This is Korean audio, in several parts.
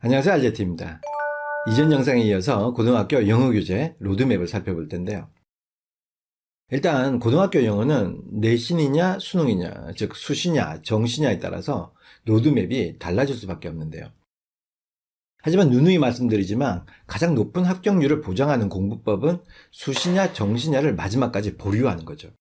안녕하세요, 알제트입니다. 이전 영상에 이어서 고등학교 영어 교재 로드맵을 살펴볼 텐데요. 일단 고등학교 영어는 내신이냐 수능이냐, 즉 수시냐 정시냐에 따라서 로드맵이 달라질 수밖에 없는데요. 하지만 누누이 말씀드리지만 가장 높은 합격률을 보장하는 공부법은 수시냐 정시냐를 마지막까지 보류하는 거죠.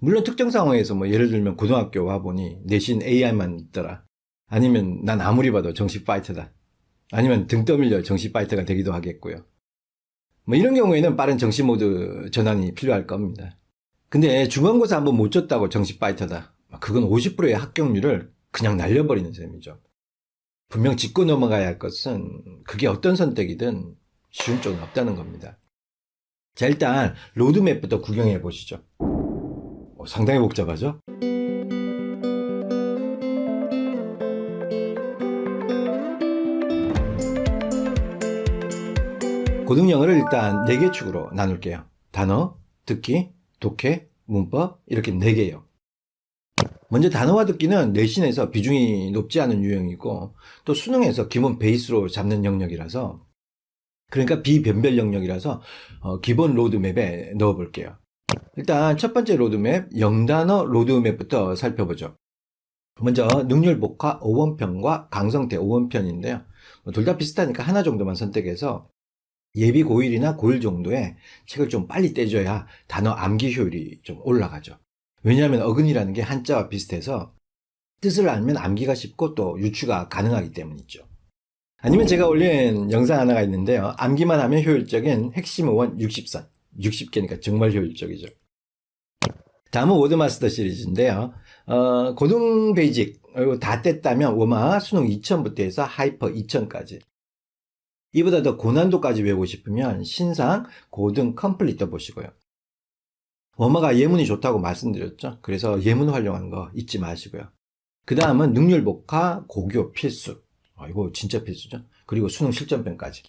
물론 특정 상황에서 예를 들면 고등학교 와보니 내신 AI만 있더라, 아니면 난 아무리 봐도 정시 파이터다, 아니면 등 떠밀려 정시 파이터가 되기도 하겠고요. 이런 경우에는 빠른 정시 모드 전환이 필요할 겁니다. 근데 중간고사 한번 못 쳤다고 정시 파이터다, 그건 50%의 합격률을 그냥 날려버리는 셈이죠. 분명 짚고 넘어가야 할 것은 그게 어떤 선택이든 쉬운 쪽은 없다는 겁니다. 자, 일단 로드맵부터 구경해 보시죠. 상당히 복잡하죠? 고등영어를 일단 4개 축으로 나눌게요. 단어, 듣기, 독해, 문법, 이렇게 4개예요. 먼저 단어와 듣기는 내신에서 비중이 높지 않은 유형이고, 또 수능에서 기본 베이스로 잡는 영역이라서, 그러니까 비변별 영역이라서 기본 로드맵에 넣어볼게요. 일단 첫 번째 로드맵, 영단어 로드맵부터 살펴보죠. 먼저 능률복화 5원편과 강성태 5원편인데요. 둘 다 비슷하니까 하나 정도만 선택해서 예비 고1이나 고1 정도에 책을 좀 빨리 떼줘야 단어 암기 효율이 좀 올라가죠. 왜냐하면 어근이라는 게 한자와 비슷해서 뜻을 알면 암기가 쉽고 또 유추가 가능하기 때문이죠. 아니면 제가 올린 영상 하나가 있는데요. 암기만 하면 효율적인 핵심 어원 60선. 60개니까 정말 효율적이죠. 다음은 워드마스터 시리즈인데요. 고등 베이직 다 뗐다면 워마 수능 2000부터 해서 하이퍼 2000까지. 이보다 더 고난도까지 외우고 싶으면 신상, 고등, 컴플리트 보시고요. 워마가 예문이 좋다고 말씀드렸죠. 그래서 예문 활용하는 거 잊지 마시고요. 그 다음은 능률복화, 고교 필수. 이거 진짜 필수죠. 그리고 수능 실전편까지.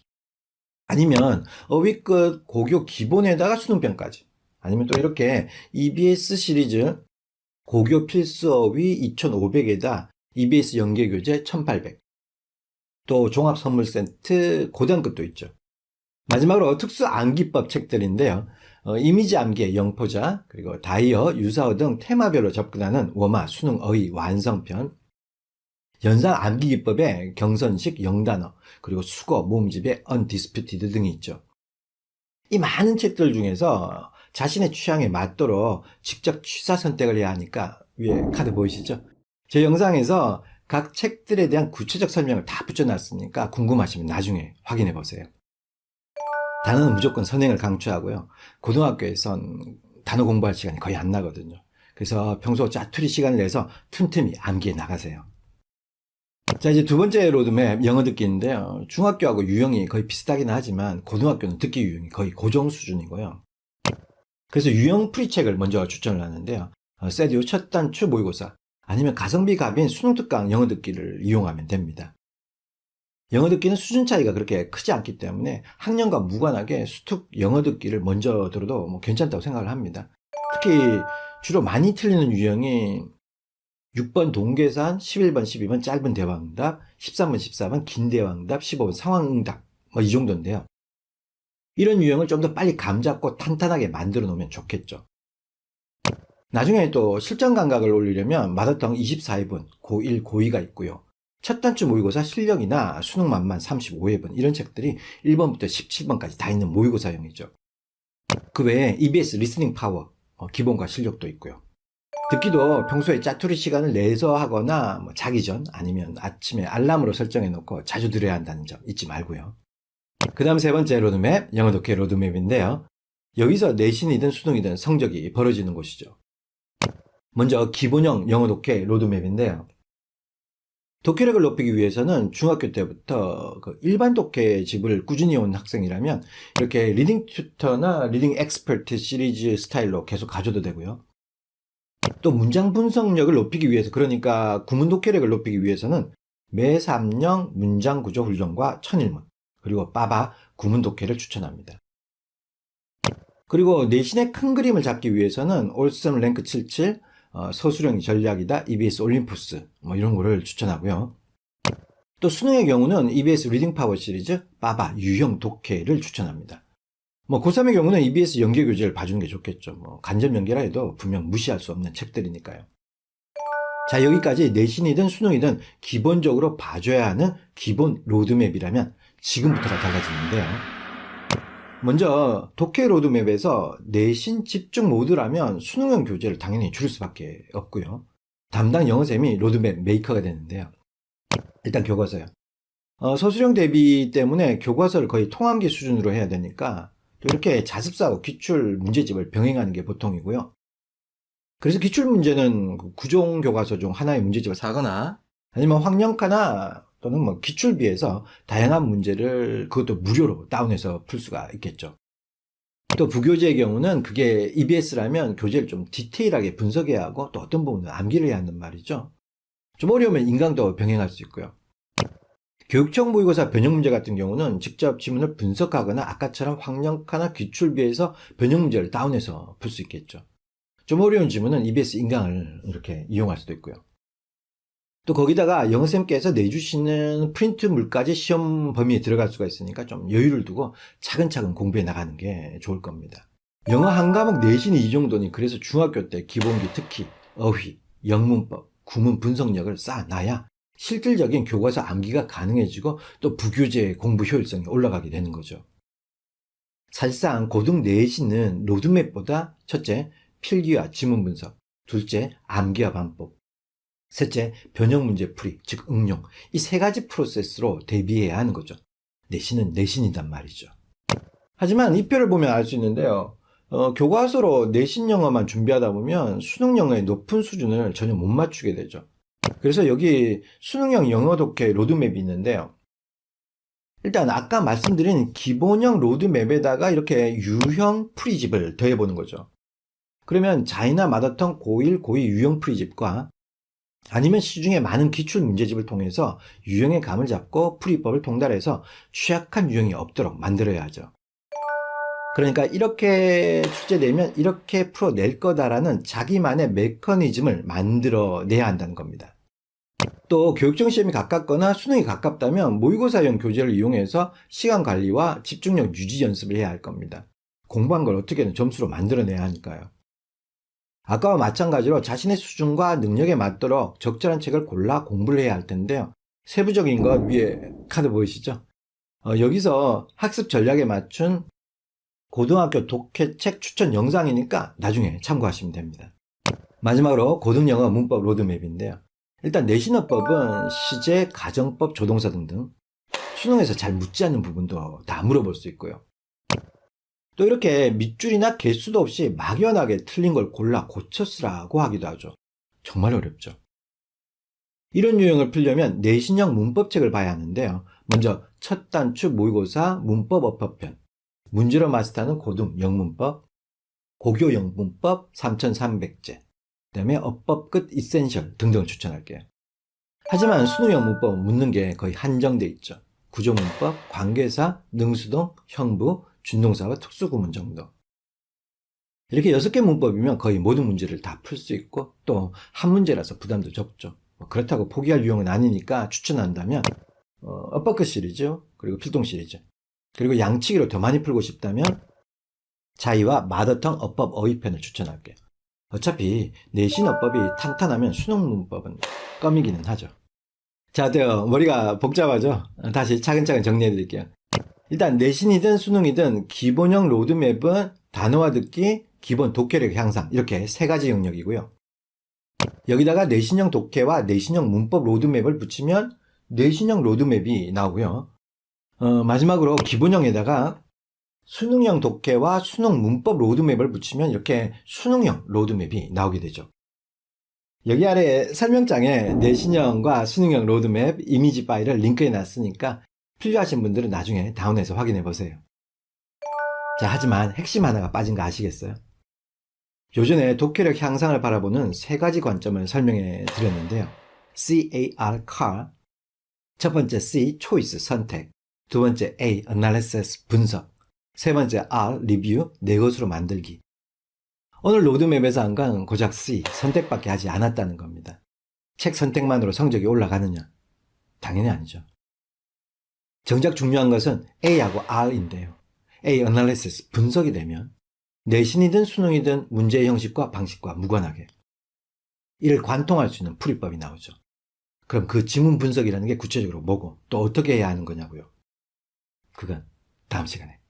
아니면 어휘끝 고교 기본에다가 수능편까지. 아니면 또 이렇게 EBS 시리즈 고교 필수 어휘 2500에다 EBS 연계교재 1800. 또 종합 선물 세트 고단급도 있죠. 마지막으로 특수 암기법 책들인데요. 이미지 암기의 영포자, 그리고 다이어, 유사어 등 테마별로 접근하는 워마 수능 어휘 완성편, 연상 암기 기법의 경선식 영단어, 그리고 수거 모음집의 언디스퓨티드 등이 있죠. 이 많은 책들 중에서 자신의 취향에 맞도록 직접 취사 선택을 해야 하니까 위에 카드 보이시죠? 제 영상에서 각 책들에 대한 구체적 설명을 다 붙여놨으니까 궁금하시면 나중에 확인해 보세요. 단어는 무조건 선행을 강추하고요. 고등학교에선 단어 공부할 시간이 거의 안 나거든요. 그래서 평소 짜투리 시간을 내서 틈틈이 암기해 나가세요. 자, 이제 두 번째 로드맵 영어 듣기인데요. 중학교하고 유형이 거의 비슷하긴 하지만 고등학교는 듣기 유형이 거의 고정 수준이고요. 그래서 유형 프리책을 먼저 추천을 하는데요. 세디오 첫 단추 모의고사, 아니면 가성비 갑인 수능특강 영어 듣기를 이용하면 됩니다. 영어 듣기는 수준 차이가 그렇게 크지 않기 때문에 학년과 무관하게 수특 영어 듣기를 먼저 들어도 괜찮다고 생각을 합니다. 특히 주로 많이 틀리는 유형이 6번 동계산, 11번, 12번 짧은 대화응답, 13번, 14번 긴 대화응답, 15번 상황응답, 이 정도인데요. 이런 유형을 좀 더 빨리 감잡고 탄탄하게 만들어 놓으면 좋겠죠. 나중에 또 실전 감각을 올리려면 마더텅 24회분, 고1, 고2가 있고요. 첫 단추 모의고사 실력이나 수능 만만 35회분, 이런 책들이 1번부터 17번까지 다 있는 모의고사형이죠. 그 외에 EBS 리스닝 파워, 기본과 실력도 있고요. 듣기도 평소에 짜투리 시간을 내서 하거나 자기 전 아니면 아침에 알람으로 설정해 놓고 자주 들어야 한다는 점 잊지 말고요. 그 다음 세 번째 로드맵, 영어 독해 로드맵인데요. 여기서 내신이든 수능이든 성적이 벌어지는 곳이죠. 먼저 기본형 영어 독해 로드맵인데요. 독해력을 높이기 위해서는 중학교 때부터 일반 독해집을 꾸준히 온 학생이라면 이렇게 리딩 튜터나 리딩 엑스퍼트 시리즈 스타일로 계속 가져도 되고요. 또 문장 분석력을 높이기 위해서, 그러니까 구문 독해력을 높이기 위해서는 매 3형 문장 구조 훈련과 천일문, 그리고 빠바 구문 독해를 추천합니다. 그리고 내신의 큰 그림을 잡기 위해서는 올썸 랭크 77, 서술형 전략이다, EBS 올림푸스 이런 거를 추천하고요. 또 수능의 경우는 EBS 리딩 파워 시리즈 빠바 유형 독해를 추천합니다. 고3의 경우는 EBS 연계 교재를 봐주는 게 좋겠죠. 간접 연계라 해도 분명 무시할 수 없는 책들이니까요. 자, 여기까지 내신이든 수능이든 기본적으로 봐줘야 하는 기본 로드맵이라면 지금부터가 달라지는데요. 먼저 독해 로드맵에서 내신 집중 모드라면 수능형 교재를 당연히 줄일 수밖에 없고요. 담당 영어쌤이 로드맵 메이커가 되는데요. 일단 교과서요. 서술형 대비 때문에 교과서를 거의 통함기 수준으로 해야 되니까 또 이렇게 자습서하고 기출 문제집을 병행하는 게 보통이고요. 그래서 기출 문제는 구종 교과서 중 하나의 문제집을 사거나 아니면 학령카나 또는 기출비에서 다양한 문제를 그것도 무료로 다운해서 풀 수가 있겠죠. 또 부교재의 경우는 그게 EBS라면 교재를 좀 디테일하게 분석해야 하고 또 어떤 부분은 암기를 해야 한단 말이죠. 좀 어려우면 인강도 병행할 수 있고요. 교육청 모의고사 변형 문제 같은 경우는 직접 지문을 분석하거나 아까처럼 학령카나 기출비에서 변형 문제를 다운해서 풀 수 있겠죠. 좀 어려운 지문은 EBS 인강을 이렇게 이용할 수도 있고요. 또 거기다가 영어쌤께서 내주시는 프린트 물까지 시험 범위에 들어갈 수가 있으니까 좀 여유를 두고 차근차근 공부해 나가는 게 좋을 겁니다. 영어 한 과목 내신이 이 정도니 그래서 중학교 때 기본기 특히 어휘, 영문법, 구문 분석력을 쌓아놔야 실질적인 교과서 암기가 가능해지고 또 부교재 공부 효율성이 올라가게 되는 거죠. 사실상 고등 내신은 로드맵보다 첫째, 필기와 지문 분석, 둘째, 암기와 반복, 셋째, 변형 문제 풀이, 즉 응용. 이 세 가지 프로세스로 대비해야 하는 거죠. 내신은 내신이단 말이죠. 하지만 이 표를 보면 알 수 있는데요. 교과서로 내신 영어만 준비하다 보면 수능 영어의 높은 수준을 전혀 못 맞추게 되죠. 그래서 여기 수능형 영어 독해 로드맵이 있는데요. 일단 아까 말씀드린 기본형 로드맵에다가 이렇게 유형 풀이집을 더해보는 거죠. 그러면 자이나 마더텅 고1, 고2 유형 풀이집과 아니면 시중에 많은 기출 문제집을 통해서 유형의 감을 잡고 풀이법을 통달해서 취약한 유형이 없도록 만들어야 하죠. 그러니까 이렇게 출제되면 이렇게 풀어낼 거다라는 자기만의 메커니즘을 만들어내야 한다는 겁니다. 또 교육청 시험이 가깝거나 수능이 가깝다면 모의고사형 교재를 이용해서 시간 관리와 집중력 유지 연습을 해야 할 겁니다. 공부한 걸 어떻게든 점수로 만들어내야 하니까요. 아까와 마찬가지로 자신의 수준과 능력에 맞도록 적절한 책을 골라 공부를 해야 할 텐데요. 세부적인 것 위에 카드 보이시죠? 여기서 학습 전략에 맞춘 고등학교 독해책 추천 영상이니까 나중에 참고하시면 됩니다. 마지막으로 고등영어 문법 로드맵인데요. 일단 내신어법은 시제, 가정법, 조동사 등등 수능에서 잘 묻지 않는 부분도 다 물어볼 수 있고요. 또 이렇게 밑줄이나 개수도 없이 막연하게 틀린 걸 골라 고쳐 쓰라고 하기도 하죠. 정말 어렵죠. 이런 유형을 풀려면 내신형 문법책을 봐야 하는데요. 먼저 첫 단추 모의고사 문법 어법편, 문제로 마스터하는 고등 영문법, 고교 영문법 3300제, 그 다음에 어법 끝 이센셜 등등을 추천할게요. 하지만 수능형 문법은 묻는 게 거의 한정돼 있죠. 구조문법, 관계사, 능수동, 형부, 준동사와 특수구문 정도. 이렇게 6개 문법이면 거의 모든 문제를 다 풀 수 있고 또 한 문제라서 부담도 적죠. 그렇다고 포기할 유형은 아니니까 추천한다면 어법끝 시리즈, 그리고 필동 시리즈, 그리고 양치기로 더 많이 풀고 싶다면 자이와 마더텅 어법 어휘편을 추천할게요. 어차피 내신 어법이 탄탄하면 수능 문법은 껌이기는 하죠. 자, 어때요? 머리가 복잡하죠? 다시 차근차근 정리해 드릴게요. 일단 내신이든 수능이든 기본형 로드맵은 단어와 듣기, 기본 독해력 향상 이렇게 세 가지 영역이고요. 여기다가 내신형 독해와 내신형 문법 로드맵을 붙이면 내신형 로드맵이 나오고요. 마지막으로 기본형에다가 수능형 독해와 수능 문법 로드맵을 붙이면 이렇게 수능형 로드맵이 나오게 되죠. 여기 아래 설명장에 내신형과 수능형 로드맵 이미지 파일을 링크해 놨으니까 필요하신 분들은 나중에 다운해서 확인해 보세요. 자, 하지만 핵심 하나가 빠진 거 아시겠어요? 요전에 독해력 향상을 바라보는 세 가지 관점을 설명해 드렸는데요. CAR, CAR. 첫 번째 C, 초이스, 선택. 두 번째 A, analysis, 분석. 세 번째 R, 리뷰, 내 것으로 만들기. 오늘 로드맵에서 한 건 고작 C, 선택밖에 하지 않았다는 겁니다. 책 선택만으로 성적이 올라가느냐? 당연히 아니죠. 정작 중요한 것은 A하고 R인데요. A analysis, 분석이 되면 내신이든 수능이든 문제의 형식과 방식과 무관하게 이를 관통할 수 있는 풀이법이 나오죠. 그럼 그 지문 분석이라는 게 구체적으로 뭐고 또 어떻게 해야 하는 거냐고요. 그건 다음 시간에.